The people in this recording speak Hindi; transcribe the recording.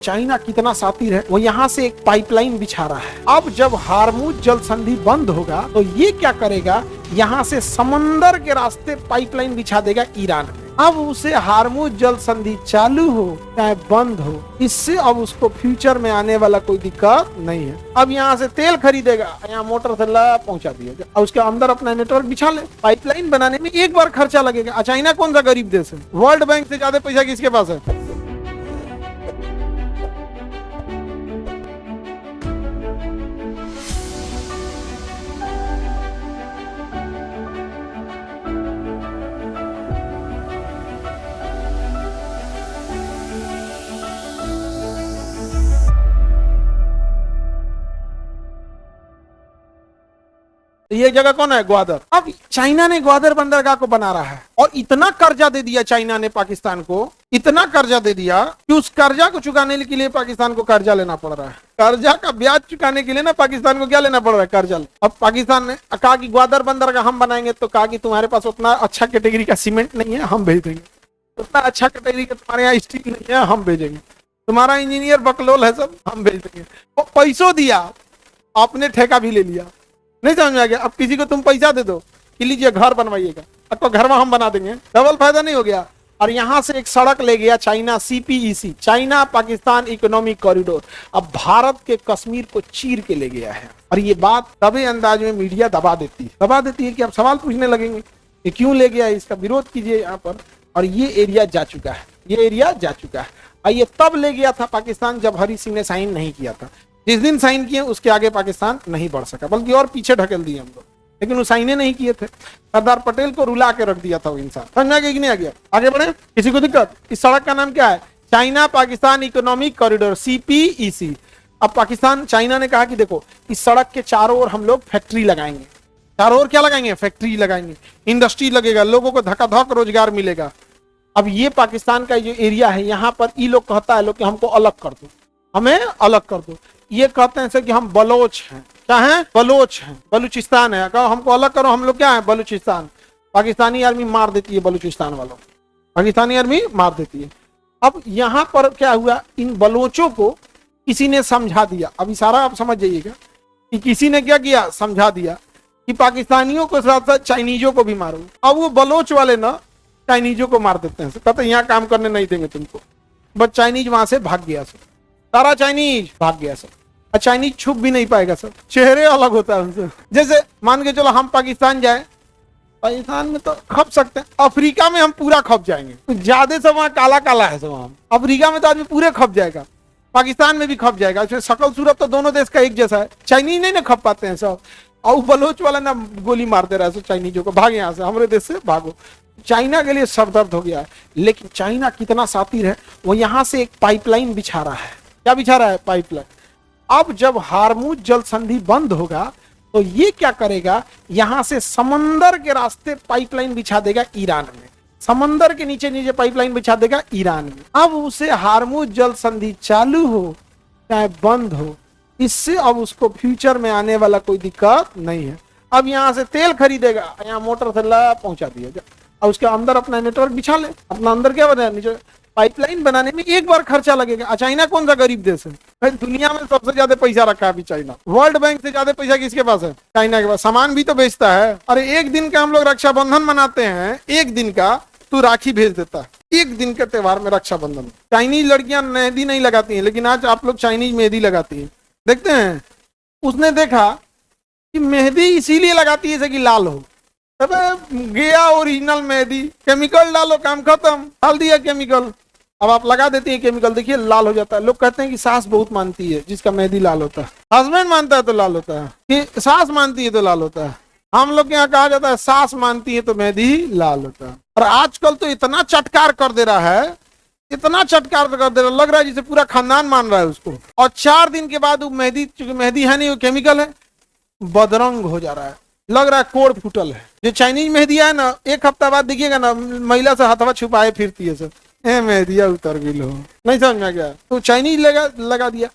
चाइना कितना शातिर है, वो यहाँ से एक पाइपलाइन बिछा रहा है। अब जब हार्मुज जल संधि बंद होगा तो ये क्या करेगा, यहाँ से समंदर के रास्ते पाइपलाइन बिछा देगा ईरान में। अब उसे हार्मुज जल संधि चालू हो चाहे बंद हो, इससे अब उसको फ्यूचर में आने वाला कोई दिक्कत नहीं है। अब यहाँ से तेल खरीदेगा, यहाँ मोटर से ला पहुंचा दिया और उसके अंदर अपना नेटवर्क बिछा ले। पाइपलाइन बनाने में एक बार खर्चा लगेगा। चाइना कौन सा गरीब देश है? वर्ल्ड बैंक से ज्यादा पैसा किसके पास है? ये जगह कौन है? ग्वादर। अब चाइना ने ग्वादर बंदरगाह को बना रहा है और इतना कर्जा दे दिया चाइना ने पाकिस्तान को, इतना कर्जा दे दिया कि उस कर्जा को चुकाने के लिए पाकिस्तान को कर्जा लेना पड़ रहा है। कर्जा का ब्याज चुकाने के लिए ना पाकिस्तान को क्या लेना पड़ रहा है? कर्जा। अब पाकिस्तान ने कहा कि ग्वादर बंदरगाह हम बनाएंगे, तो कहा कि तुम्हारे पास उतना अच्छा कैटेगरी का सीमेंट नहीं है, हम भेज देंगे। उतना अच्छा कैटेगरी का तुम्हारे यहाँ स्टील नहीं है, हम भेजेंगे। तुम्हारा इंजीनियर बकलोल है सब, हम भेज देंगे। वो पैसों दिया, आपने ठेका भी ले लिया। नहीं समझ में आ गया? अब किसी को तुम पैसा दे दो कि लीजिए घर बनवाइएगा, अब तो घर में हम बना देंगे, डबल फायदा नहीं हो गया। और यहां से एक सड़क ले गया China, CPEC, China Pakistan economic corridor. अब भारत के कश्मीर को चीर के ले गया है। और ये बात तभी अंदाज में मीडिया दबा देती है कि अब सवाल पूछने लगेंगे कि क्यों ले गया, इसका विरोध कीजिए यहाँ पर। और ये एरिया जा चुका है, और ये तब ले गया था पाकिस्तान जब हरी सिंह ने साइन नहीं किया था। जिस दिन साइन किए उसके आगे पाकिस्तान नहीं बढ़ सका, बल्कि और पीछे ढकेल दिए हम लोग। लेकिन वो साइने नहीं किए थे। सरदार पटेल को रुला के रख दिया था वो इंसान। समझ में आ गया कि नहीं आ गया? आगे बढ़े, किसी को दिक्कत? इस सड़क का नाम क्या है? China Pakistan economic corridor, CPEC। अब पाकिस्तान, चाइना ने कहा कि देखो, इस सड़क के चारों ओर हम लोग फैक्ट्री लगाएंगे। चारों ओर क्या लगाएंगे? फैक्ट्री लगाएंगे, इंडस्ट्री लगेगा, लोगों को धकाधक रोजगार मिलेगा। अब ये पाकिस्तान का जो एरिया है, यहाँ पर ये लोग कहता है लोग कि हमको अलग कर दो, हमें अलग कर दो। ये कहते हैं सर कि हम बलोच हैं। क्या हैं? बलोच हैं, बलूचिस्तान है। कहो हमको अलग करो, हम लोग क्या है? बलूचिस्तान। पाकिस्तानी आर्मी मार देती है बलूचिस्तान वालों, पाकिस्तानी आर्मी मार देती है। अब यहाँ पर क्या हुआ, इन बलोचों को किसी ने समझा दिया। अब इशारा आप समझ जाइएगा कि किसी ने क्या किया, समझा दिया कि पाकिस्तानियों के साथ साथ चाइनीजों को भी मारो। अब वो बलोच वाले ना चाइनीजों को मार देते हैं, कहते हैं यहाँ काम करने नहीं देंगे तुमको। बस चाइनीज वहां से भाग गया सर, सारा चाइनीज भाग गया सर। चाइनीज छुप भी नहीं पाएगा सर, चेहरे अलग होता है उनसे। जैसे मान के चलो हम पाकिस्तान जाए, पाकिस्तान में तो खप सकते हैं, अफ्रीका में हम पूरा खप जाएंगे। ज्यादा सब वहाँ काला काला है सब, वहाँ अफ्रीका में तो आदमी पूरे खप जाएगा, पाकिस्तान में भी खप जाएगा। शकल सूरत तो दोनों देश का एक जैसा है, चाइनीज नहीं ना खप पाते हैं सब। और बलोच वाला ना गोली मारते रहे सब चाइनीजों को, भाग यहाँ से, हमारे देश से भागो। चाइना के लिए सरदर्द हो गया है। लेकिन चाइना कितना शातिर है, वो यहाँ से एक पाइपलाइन बिछा रहा है। क्या बिछा रहा है? पाइपलाइन। अब जब हार्मुज जल संधि बंद होगा तो ये क्या करेगा, यहाँ से समंदर के रास्ते पाइपलाइन बिछा देगा ईरान में। समंदर के नीचे नीचे पाइपलाइन बिछा देगा ईरान में। अब उसे हार्मुज जल संधि चालू हो चाहे बंद हो, इससे अब उसको फ्यूचर में आने वाला कोई दिक्कत नहीं है। अब यहाँ से तेल खरीदेगा, यहाँ मोटर से ला पहुंचा दिया और उसके अंदर अपना नेटवर्क बिछा ले। अपना अंदर क्या बना, नीचे पाइपलाइन बनाने में एक बार खर्चा लगेगा। चाइना कौन सा गरीब देश है? दुनिया में सबसे ज्यादा पैसा रखा है अभी चाइना। वर्ल्ड बैंक से ज्यादा पैसा किसके पास है? चाइना के पास। सामान भी तो बेचता है। अरे एक दिन का हम लोग रक्षाबंधन मनाते हैं, एक दिन का तू राखी भेज देता है, एक दिन के त्योहार में रक्षाबंधन। चाइनीज लड़कियां मेहंदी नहीं लगाती हैं, लेकिन आज आप लोग चाइनीज मेहंदी लगाती हैं, देखते हैं। उसने देखा कि मेहंदी इसीलिए लगाती है कि लाल हो। गया ओरिजिनल मेहंदी, केमिकल डालो, काम खत्म, डाल दिया केमिकल। अब आप लगा देती है केमिकल, देखिए लाल हो जाता है। लोग कहते हैं कि सास बहुत मानती है जिसका मेहंदी लाल होता है, हस्बैंड मानता है तो लाल होता है, कि सास मानती है तो लाल होता है। हम लोग के यहाँ कहा जाता है सास मानती है तो मेहंदी लाल होता है। और आजकल तो इतना चटकार कर दे रहा है, इतना चटकार कर दे रहा, लग रहा है जिसे पूरा खानदान मान रहा है उसको। और 4 दिन के बाद वो मेहंदी, चूंकि मेहंदी है नहीं, वो केमिकल है, बदरंग हो जा रहा है, लग रहा है कोड फूटल है। जो चाइनीज मेहंदी है ना, एक हफ्ता बाद देखिएगा ना, महिला से हथवा छुपाए फिरती है सर, मेहंदिया उतर गई हो। नहीं समझ में आ गया? तो चाइनीज लगा दिया।